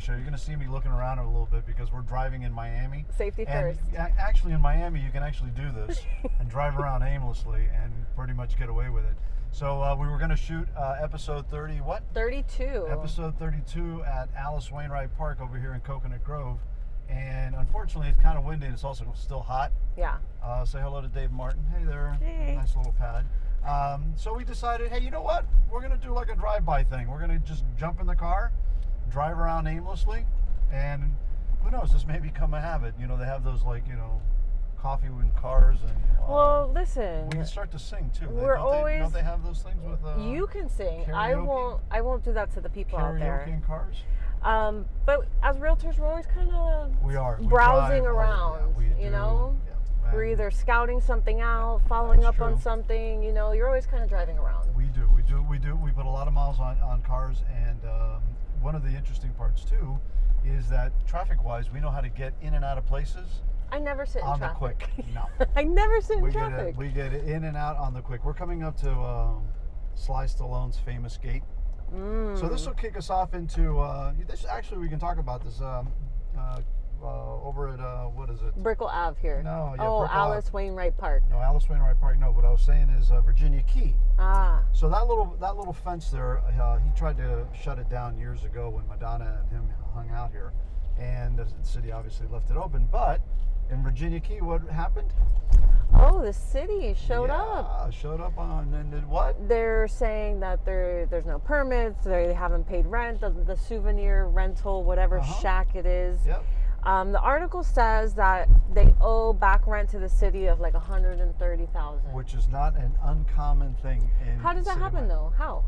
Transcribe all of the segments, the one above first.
show. You're going to see me looking around a little bit because we're driving in Miami. Safety and first. Actually, in Miami, you can actually do this and drive around aimlessly and pretty much get away with it. So we were going to shoot episode 30, what? 32. Episode 32 at Alice Wainwright Park over here in Coconut Grove. And unfortunately, it's kind of windy and it's also still hot. Yeah. Say hello to Dave Martin. Hey there. Hey. Nice little pad. So we decided, hey, you know what? We're going to do like a drive-by thing. We're going to just jump in the car, drive around aimlessly, and who knows, this may become a habit. You know, they have those like, you know, coffee in cars and... well, listen. We can start to sing too. We're always... Don't they have those things with... you can sing. Karaoke? I won't do that to the people out there. Karaoke in cars? But as realtors, we're always kind of browsing around, you know? Yeah. We're either scouting something out, following up on something, you know, you're always kind of driving around. We do. We put a lot of miles on cars, and one of the interesting parts too is that traffic-wise, we know how to get in and out of places. I never sit in traffic. On the quick. No. I never sit in traffic. We get in and out on the quick. We're coming up to Sly Stallone's famous gate. So this will kick us off into, actually we can talk about this over at, what is it? Brickell Ave here. No, yeah. Oh, Alice Wainwright Park. No, Alice Wainwright Park. No, what I was saying is Virginia Key. Ah. So that little fence there, he tried to shut it down years ago when Madonna and him hung out here. And the city obviously left it open. But in Virginia Key, what happened? Oh, the city showed up. Showed up on, and did what? They're saying that there's no permits, they haven't paid rent, the souvenir rental, whatever shack it is. Yep. The article says that they owe back rent to the city of like $130,000. Which is not an uncommon thing. How does that happen though? How?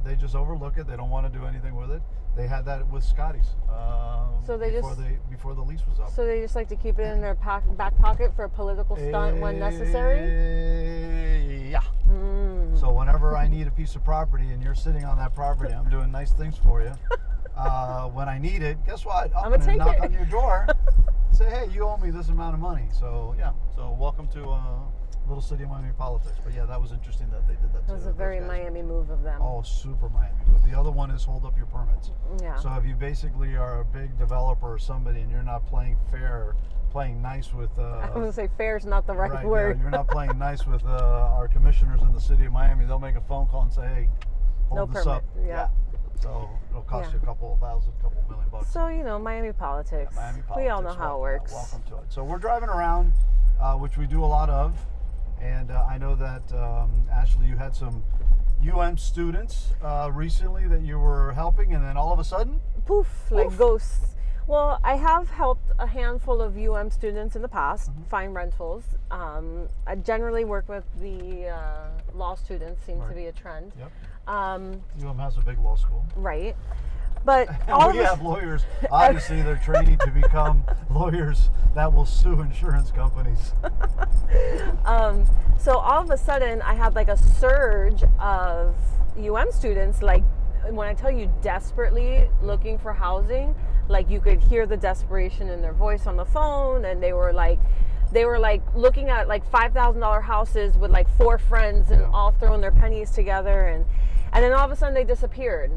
They just overlook it. They don't want to do anything with it. They had that with Scotty's. Before the lease was up. So they just like to keep it in their back pocket for a political stunt when necessary. Yeah. So whenever I need a piece of property and you're sitting on that property, I'm doing nice things for you. When I need it, guess what? I'm going to knock on your door, say, hey, you owe me this amount of money. So yeah. So welcome to little city of Miami politics. But yeah, that was interesting that they did that. That was a very Miami move of them. Oh, super Miami. But the other one is hold up your permits. Yeah. So if you basically are a big developer or somebody and you're not playing fair, playing nice with... I was going to say fair is not the right word. Yeah, you're not playing nice with our commissioners in the city of Miami. They'll make a phone call and say, hey, hold this up. Yeah. So it'll cost you a couple $million. So, you know, Miami politics. Yeah, Miami politics. We all know how it works. Welcome to it. So we're driving around, which we do a lot of. And I know that, Ashley, you had some students recently that you were helping, and then all of a sudden? Poof, like ghosts. Well, I have helped a handful of students in the past find rentals. I generally work with the law students, seems to be a trend. Yep. has a big law school. Right. But we have lawyers, obviously they're training to become lawyers that will sue insurance companies. So all of a sudden I had like a surge of students, like when I tell you desperately looking for housing, like you could hear the desperation in their voice on the phone, and they were like looking at like $5,000 houses with like 4 friends and all throwing their pennies together, and then all of a sudden they disappeared.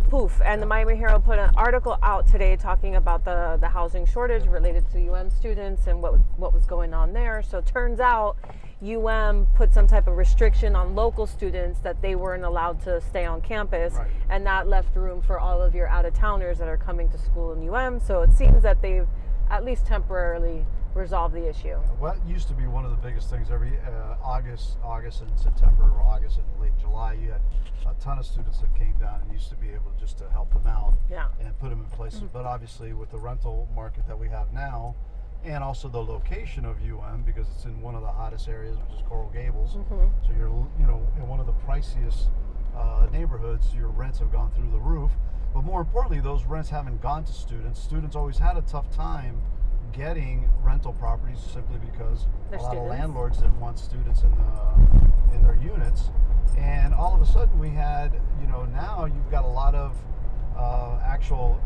Poof. And the Miami Herald put an article out today talking about the housing shortage related to students and what was going on there. So it turns out put some type of restriction on local students that they weren't allowed to stay on campus, and that left room for all of your out-of-towners that are coming to school in So it seems that they've at least temporarily resolved the issue. What used to be one of the biggest things every August and September, or August and late July, you had a ton of students that came down and used to be able just to help them out and put them in places. But obviously with the rental market that we have now, and also the location of because it's in one of the hottest areas, which is Coral Gables. So you're in one of the priciest neighborhoods. Your rents have gone through the roof. But more importantly, those rents haven't gone to students. Students always had a tough time getting rental properties simply because a lot of landlords didn't want students in their units. And all of a sudden we had, now you've got a lot of actual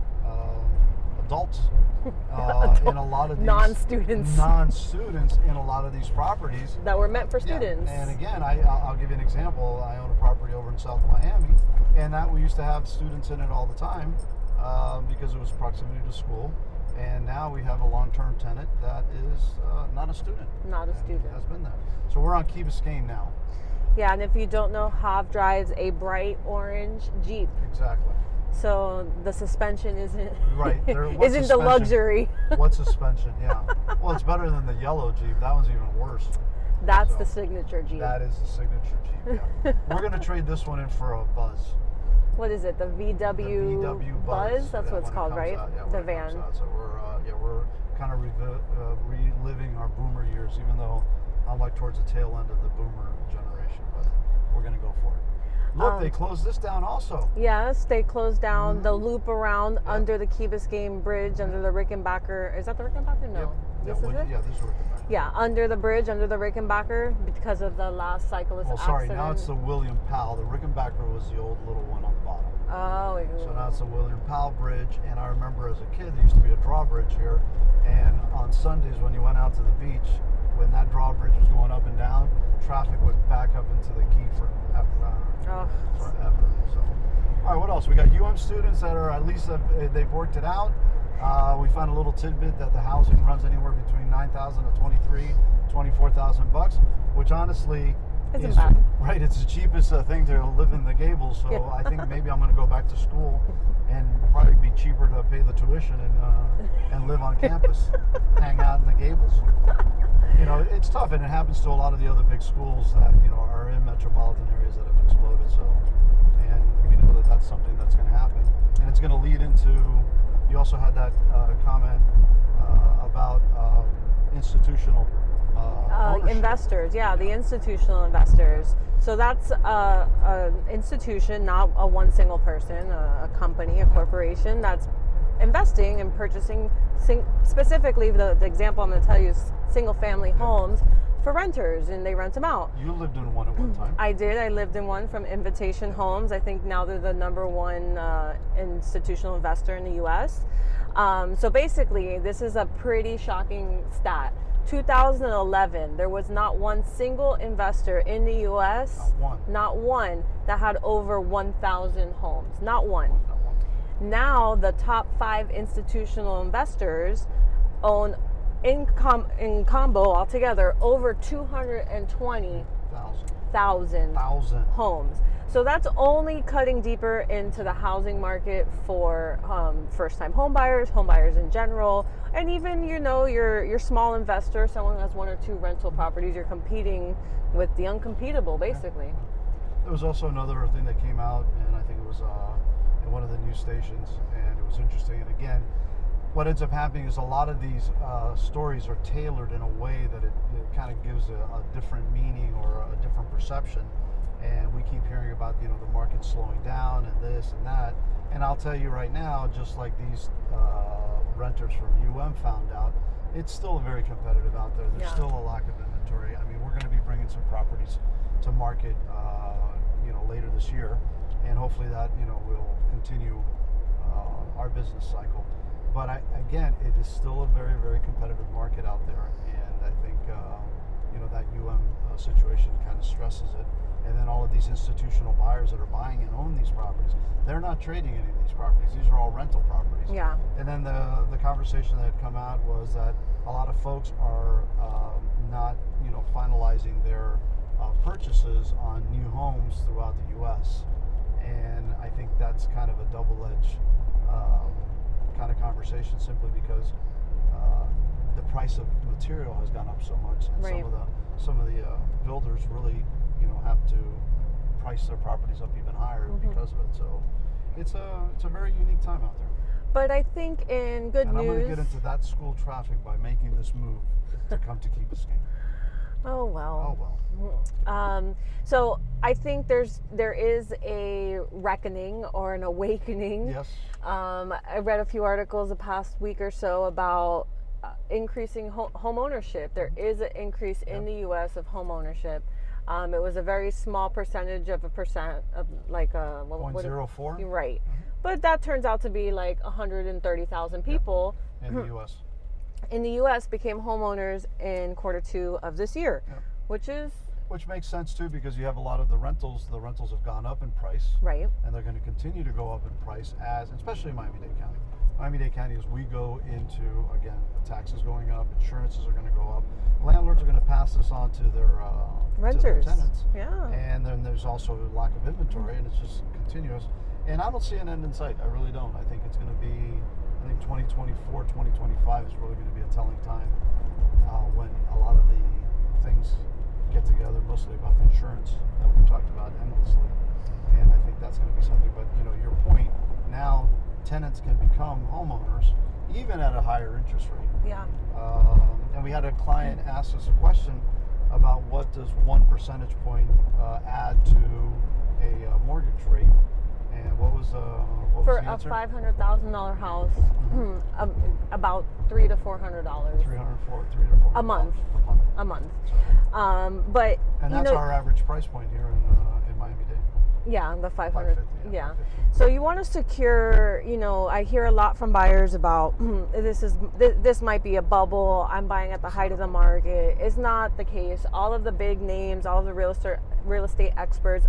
adults in a lot of these non-students in a lot of these properties that were meant for students. And again, I'll give you an example. I own a property over in South Miami, and that we used to have students in it all the time. because it was proximity to school. And now we have a long-term tenant that is not a student. Not a student. Has been there. So we're on Key Biscayne now. Yeah, and if you don't know, Hav drives a bright orange Jeep. Exactly. So the suspension isn't right. isn't the luxury. What suspension? Yeah. Well, it's better than the yellow Jeep. That one's even worse. That's the signature Jeep. That is the signature Jeep. Yeah. We're gonna trade this one in for a Buzz. What is it? The VW Buzz? That's what it's called, right? The van. So we're kind of reliving our boomer years, even though I'm like towards the tail end of the boomer generation. But we're gonna go for it. Look, they closed this down also. Yes, they closed down the loop around under the Key Biscayne Bridge, under the Rickenbacker. Is that the Rickenbacker? No. This is it? Yeah, this is Rickenbacker. Yeah, under the bridge, under the Rickenbacker, because of the last cyclist accident. Now it's the William Powell. The Rickenbacker was the old little one on the bottom. Oh. So now it's the William Powell Bridge, and I remember as a kid there used to be a drawbridge here, and on Sundays when you went out to the beach, when that drawbridge was going up and down, traffic would back up into the quay forever. So, all right, what else? We got students that are, at least they've worked it out. We found a little tidbit that the housing runs anywhere between $9,000 to $24,000, which honestly isn't bad. Right. It's the cheapest thing to live in the Gables. So I think maybe I'm going to go back to school, and probably be cheaper to pay the tuition and live on campus, hang out in the Gables. You know, it's tough, and it happens to a lot of the other big schools that are in metropolitan areas that have exploded. So, and we know that that's something that's going to happen, and it's going to lead into. You also had that comment about institutional investors. Yeah, the institutional investors. So that's an institution, not a one single person, a company, a corporation that's investing and purchasing specifically the example I'm going to tell you is single family homes for renters, and they rent them out. You lived in one at one time. I did. I lived in one from Invitation Homes. I think now they're the #1 institutional investor in the U.S. So basically, this is a pretty shocking stat. 2011, there was not one single investor in the U.S. Not one that had over 1,000 homes. Not one. Now the top 5 institutional investors own in combo altogether over 220,000 homes. So that's only cutting deeper into the housing market for first-time homebuyers in general, and even your small investor, someone who has 1 or 2 rental properties. You're competing with the uncompetable, basically. There was also another thing that came out, and I think it was in one of the news stations, and it was interesting. And again, what ends up happening is a lot of these stories are tailored in a way that it kind of gives a different meaning or a different perception. And we keep hearing about the market slowing down and this and that. And I'll tell you right now, just like these renters from found out, it's still very competitive out there. There's still a lack of inventory. I mean, we're going to be bringing some properties to market, later this year, and hopefully that will continue our business cycle. But again, it is still a very, very competitive market out there, and I think that situation kind of stresses it. And then all of these institutional buyers that are buying and own these properties, they're not trading any of these properties. These are all rental properties. Yeah. And then the conversation that had come out was that a lot of folks are not finalizing their purchases on new homes throughout the U.S. And I think that's kind of a double-edged kind of conversation, simply because the price of material has gone up so much, and some of the builders really have to price their properties up even higher because of it. So it's a very unique time out there. But I think in good news, I'm going to get into that school traffic by making this move to come to Key Biscayne. Oh well. So I think there is a reckoning or an awakening. Yes. I read a few articles the past week or so about increasing home ownership. There is an increase in the U.S. of home ownership. It was a very small percentage of like 0.04. You're right. But that turns out to be like 130,000 people in the U.S. In the U.S. became homeowners in Q2 of this year, which is Which makes sense too, because you have a lot of the rentals have gone up in price. Right. And they're going to continue to go up in price, especially in Miami-Dade County. Miami-Dade County, as we go into, again, taxes going up, insurances are going to go up. Landlords are going to pass this on to their renters, to their tenants. Yeah. And then there's also a lack of inventory, and it's just continuous. And I don't see an end in sight. I really don't. I think it's going to be, 2024, 2025 is really going to be a telling time when a lot of the things get together, mostly about the insurance that we talked about endlessly. And I think that's going to be something. But, your point, now tenants can become homeowners even at a higher interest rate. Yeah. And we had a client ask us a question about what does 1 percentage point add to a mortgage rate. And what was for the answer? a $500,000 house, about $300 to $400. $300 to $400 a month. A month. But and that's our average price point here in Miami-Dade. Yeah, the 500. 550, Yeah. 550. So you want to secure. I hear a lot from buyers about this might be a bubble. I'm buying at the height of the market. It's not the case. All of the big names, all of the real estate experts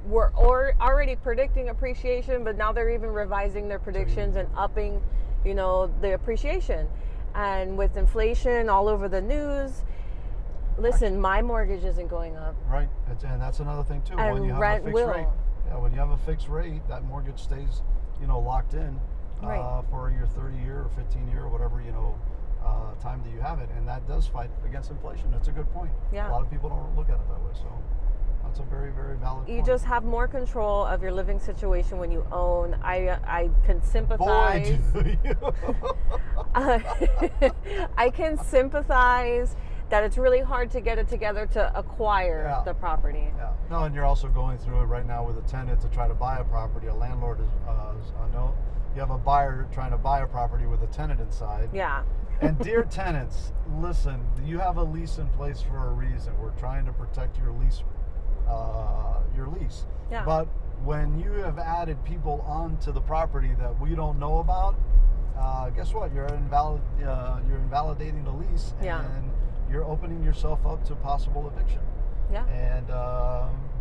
were already predicting appreciation, but now they're even revising their predictions and upping, the appreciation. And with inflation all over the news, listen, my mortgage isn't going up. Right, and that's another thing too. And when you have rent a fixed will. rate, when you have a fixed rate, that mortgage stays, locked in for your 30-year or 15-year or whatever, time that you have it, and that does fight against inflation. That's a good point. Yeah. A lot of people don't look at it that way, so that's a very, very valid point. You just have more control of your living situation when you own. I can sympathize. Boy, do you. I can sympathize that it's really hard to get it together to acquire the property. Yeah. No, and you're also going through it right now with a tenant to try to buy a property. A landlord is no. You have a buyer trying to buy a property with a tenant inside. Yeah. And dear tenants, listen, you have a lease in place for a reason. We're trying to protect your lease. Yeah. But when you have added people onto the property that we don't know about, guess what? You're invalidating the lease, and you're opening yourself up to possible eviction. Yeah. And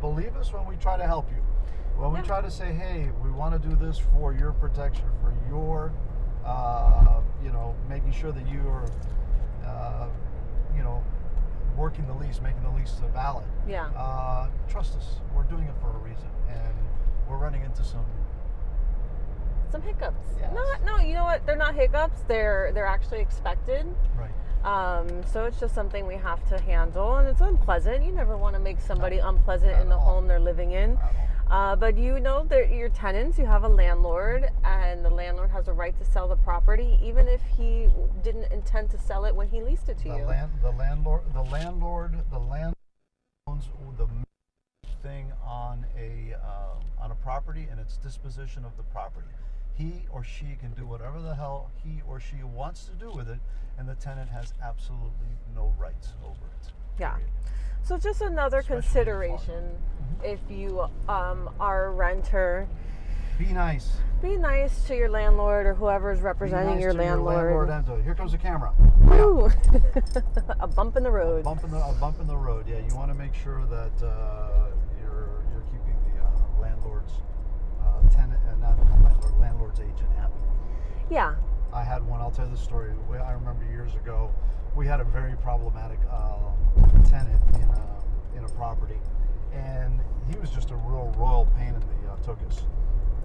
believe us when we try to help you. When we try to say, hey, we want to do this for your protection, for your, making sure that you are, working the lease, making the lease valid. Yeah. Trust us. We're doing it for a reason, and we're running into some hiccups. Yes. No, you know what? They're not hiccups. They're actually expected. Right. So it's just something we have to handle, and it's unpleasant. You never want to make somebody unpleasant in the home they're living in. But they're your tenants. You have a landlord, and the landlord has a right to sell the property, even if he didn't intend to sell it when he leased it to you. The landlord owns the thing on a property, and it's disposition of the property. He or she can do whatever the hell he or she wants to do with it, and the tenant has absolutely no rights over it. Yeah. Period. So just another consideration, if you are a renter, be nice. Be nice to your landlord or whoever is representing your landlord. Here comes the camera. Ooh. A bump in the road. A bump in the road. Yeah, you want to make sure that you're keeping the landlord's tenant, not landlord's agent happy. Yeah. I had one. I'll tell you the story. I remember years ago, we had a very problematic tenant in a property, and he was just a real royal pain in the tuchus.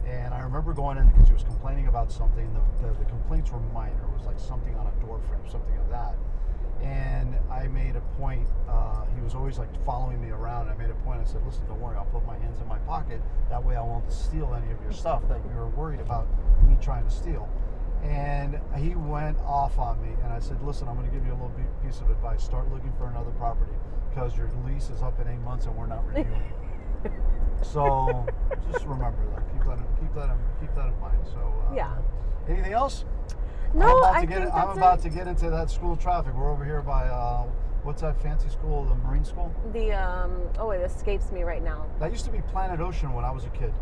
And I remember going in because he was complaining about something. The complaints were minor. It was like something on a door frame, something like that. And I made a point. He was always like following me around. I made a point. I said, "Listen, don't worry. I'll put my hands in my pocket. That way, I won't steal any of your stuff that you're worried about me trying to steal." And he went off on me. And I said, "Listen, I'm going to give you a little piece of advice. Start looking for another property because your lease is up in 8 months and we're not renewing." So just remember that. Keep that in mind. So yeah. Anything else? No, I'm about to get into that school traffic. We're over here by what's that fancy school? The Marine School. It escapes me right now. That used to be Planet Ocean when I was a kid.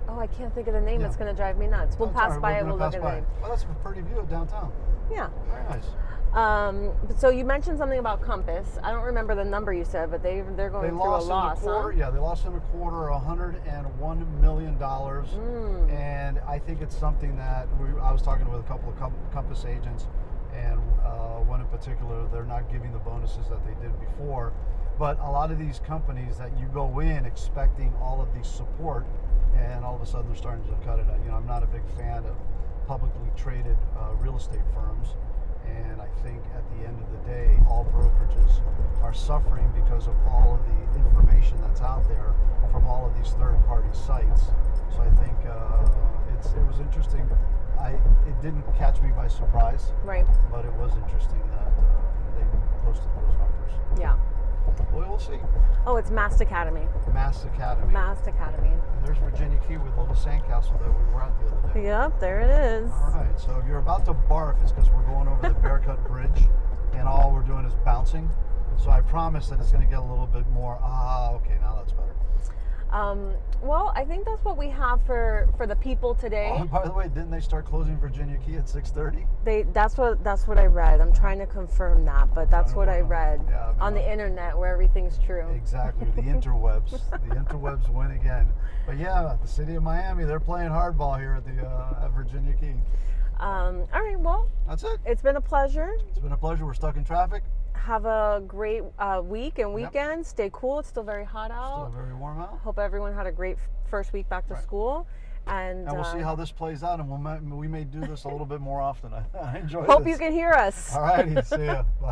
Oh, I can't think of the name. Yeah. It's going to drive me nuts. We'll pass by it. We'll look at it. Well, that's a pretty view of downtown. Yeah. Very nice. So you mentioned something about Compass. I don't remember the number you said, but they're going through a loss. Yeah, they lost in a quarter $101 million. And I think it's something that I was talking with a couple of Compass agents, and one in particular, they're not giving the bonuses that they did before. But a lot of these companies that you go in expecting all of these support, and all of a sudden they're starting to cut it out. I'm not a big fan of publicly traded real estate firms. And I think at the end of the day, all brokerages are suffering because of all of the information that's out there from all of these third-party sites. So I think it was interesting. It didn't catch me by surprise, right? But it was interesting that they posted those numbers. Yeah. Well, we'll see. Oh, it's Mast Academy. Mast Academy. Mast Academy. And there's Virginia Key with the little sandcastle that we were at the other day. Yep, there it is. All right, so if you're about to barf, it's because we're going over the Bearcut Bridge, and all we're doing is bouncing. So I promise that it's going to get a little bit more, okay, now that's better. Well, I think that's what we have for the people today. Oh, and by the way, didn't they start closing Virginia Key at 6:30? That's what I read. I'm trying to confirm that, but that's what I read on the internet, where everything's true. Exactly, the interwebs. The interwebs win again. But yeah, the city of Miami, they're playing hardball here at Virginia Key. All right, well, that's it. It's been a pleasure. It's been a pleasure. We're stuck in traffic. Have a great week and weekend. Yep. Stay cool. It's still very hot out. Still very warm out. Hope everyone had a great first week back to school. And we'll see how this plays out, and we may do this a little bit more often. I enjoy Hope this. you can hear us. All righty. See ya. Bye.